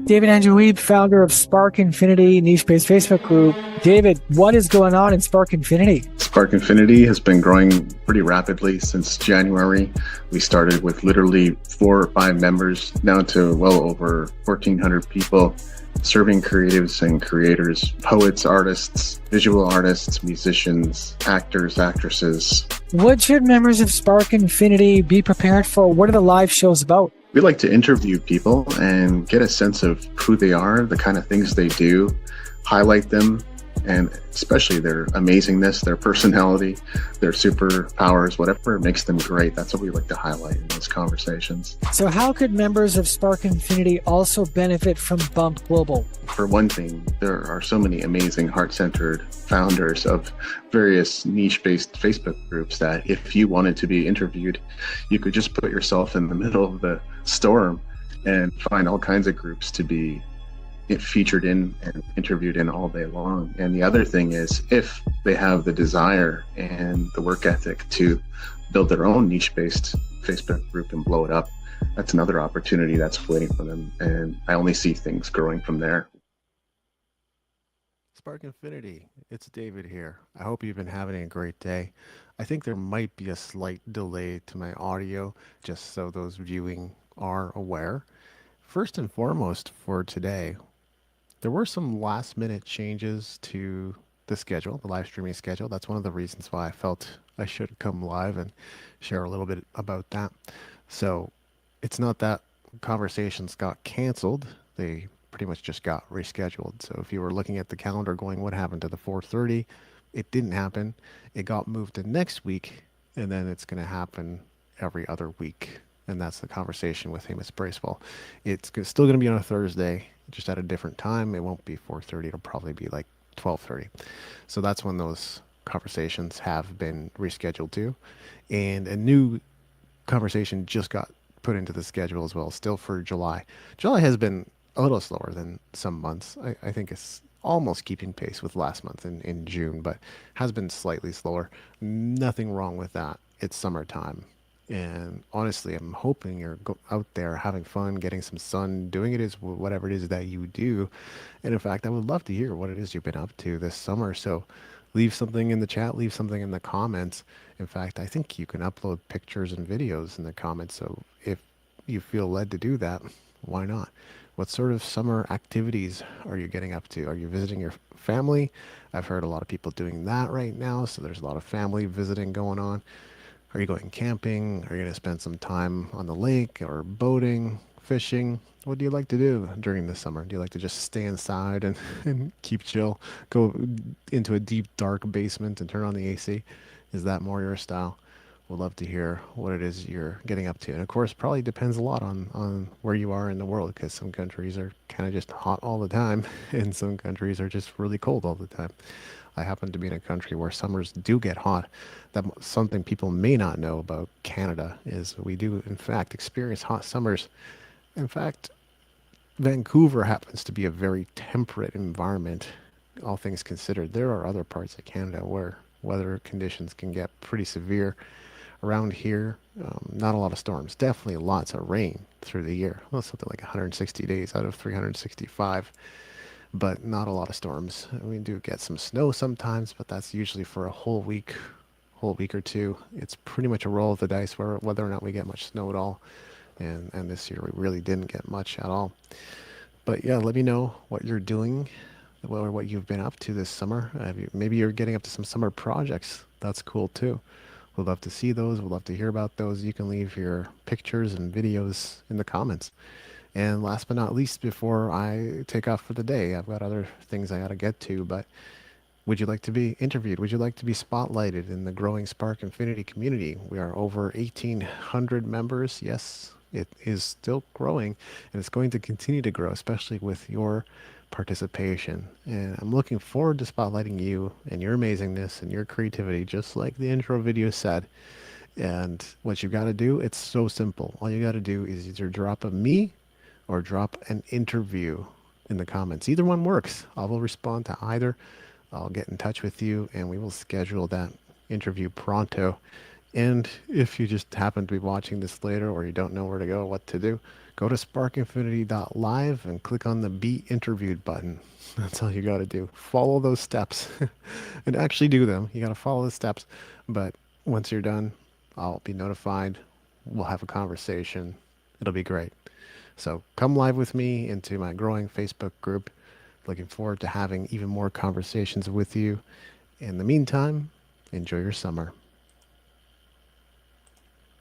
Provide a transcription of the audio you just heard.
David Andrew Weeb, founder of Spark Infinity niche-based Facebook group. David, what is going on in Spark Infinity? Spark Infinity has been growing pretty rapidly since January. We started with literally 4 or 5 members, now to well over 1,400 people, serving creatives and creators, poets, artists, visual artists, musicians, actors, actresses. What should members of Spark Infinity be prepared for? What are the live shows about? We like to interview people and get a sense of who they are, the kind of things they do, highlight them, and especially their amazingness, their personality, their superpowers, whatever makes them great. That's what we like to highlight in those conversations. So how could members of Spark Infinity also benefit from Bump Global? For one thing, there are so many amazing heart-centered founders of various niche-based Facebook groups that if you wanted to be interviewed, you could just put yourself in the middle of the storm and find all kinds of groups to be featured in and interviewed in all day long. And the other thing is, if they have the desire and the work ethic to build their own niche-based Facebook group and blow it up, that's another opportunity that's waiting for them. And I only see things growing from there. Spark Infinity, it's David here. I hope you've been having a great day. I think there might be a slight delay to my audio, just so those viewing are aware. First and foremost for today, there were some last minute changes to the schedule, the live streaming schedule. That's one of the reasons why I felt I should come live and share a little bit about that. So it's not that conversations got canceled. They pretty much just got rescheduled. So if you were looking at the calendar going, what happened to the 4:30? It didn't happen. It got moved to next week, and then it's going to happen every other week. And that's the conversation with Amos Bracewell. It's still going to be on a Thursday, just at a different time. It won't be 4:30. It'll probably be like 12:30. So that's when those conversations have been rescheduled to. And a new conversation just got put into the schedule as well, still for July. July has been a little slower than some months. I think it's almost keeping pace with last month in June, but has been slightly slower. Nothing wrong with that. It's summertime. And honestly, I'm hoping you're out there having fun, getting some sun, doing it is whatever it is that you do. And in fact, I would love to hear what it is you've been up to this summer. So leave something in the chat, leave something in the comments. In fact, I think you can upload pictures and videos in the comments. So if you feel led to do that, why not? What sort of summer activities are you getting up to? Are you visiting your family? I've heard a lot of people doing that right now. So there's a lot of family visiting going on. Are you going camping? Are you going to spend some time on the lake or boating, fishing? What do you like to do during the summer? Do you like to just stay inside and, and keep chill? Go into a deep, dark basement and turn on the AC? Is that more your style? We'd love to hear what it is you're getting up to. And of course, probably depends a lot on where you are in the world, because some countries are kind of just hot all the time, and some countries are just really cold all the time. I happen to be in a country where summers do get hot. That something people may not know about Canada is we do, in fact, experience hot summers. In fact, Vancouver happens to be a very temperate environment, all things considered. There are other parts of Canada where weather conditions can get pretty severe. Around here, not a lot of storms. Definitely lots of rain through the year. Well, something like 160 days out of 365, but not a lot of storms. We do get some snow sometimes, but that's usually for a whole week or two. It's pretty much a roll of the dice whether or not we get much snow at all. And this year we really didn't get much at all. But yeah, let me know what you're doing or what you've been up to this summer. Maybe you're getting up to some summer projects. That's cool too. We'd love to see those. We'd love to hear about those. You can leave your pictures and videos in the comments. And last but not least, before I take off for the day, I've got other things I got to get to, but would you like to be interviewed? Would you like to be spotlighted in the growing Spark Infinity community? We are over 1,800 members. Yes, it is still growing, and it's going to continue to grow, especially with your participation. And I'm looking forward to spotlighting you and your amazingness and your creativity, just like the intro video said. And what you've got to do, it's so simple. All you got to do is either drop a me or drop an interview in the comments. Either one works. I will respond to either. I'll get in touch with you and we will schedule that interview pronto. And if you just happen to be watching this later or you don't know where to go, what to do, go to sparkinfinity.live and click on the Be Interviewed button. That's all you got to do. Follow those steps and actually do them. You got to follow the steps. But once you're done, I'll be notified. We'll have a conversation. It'll be great. So come live with me into my growing Facebook group. Looking forward to having even more conversations with you. In the meantime, enjoy your summer.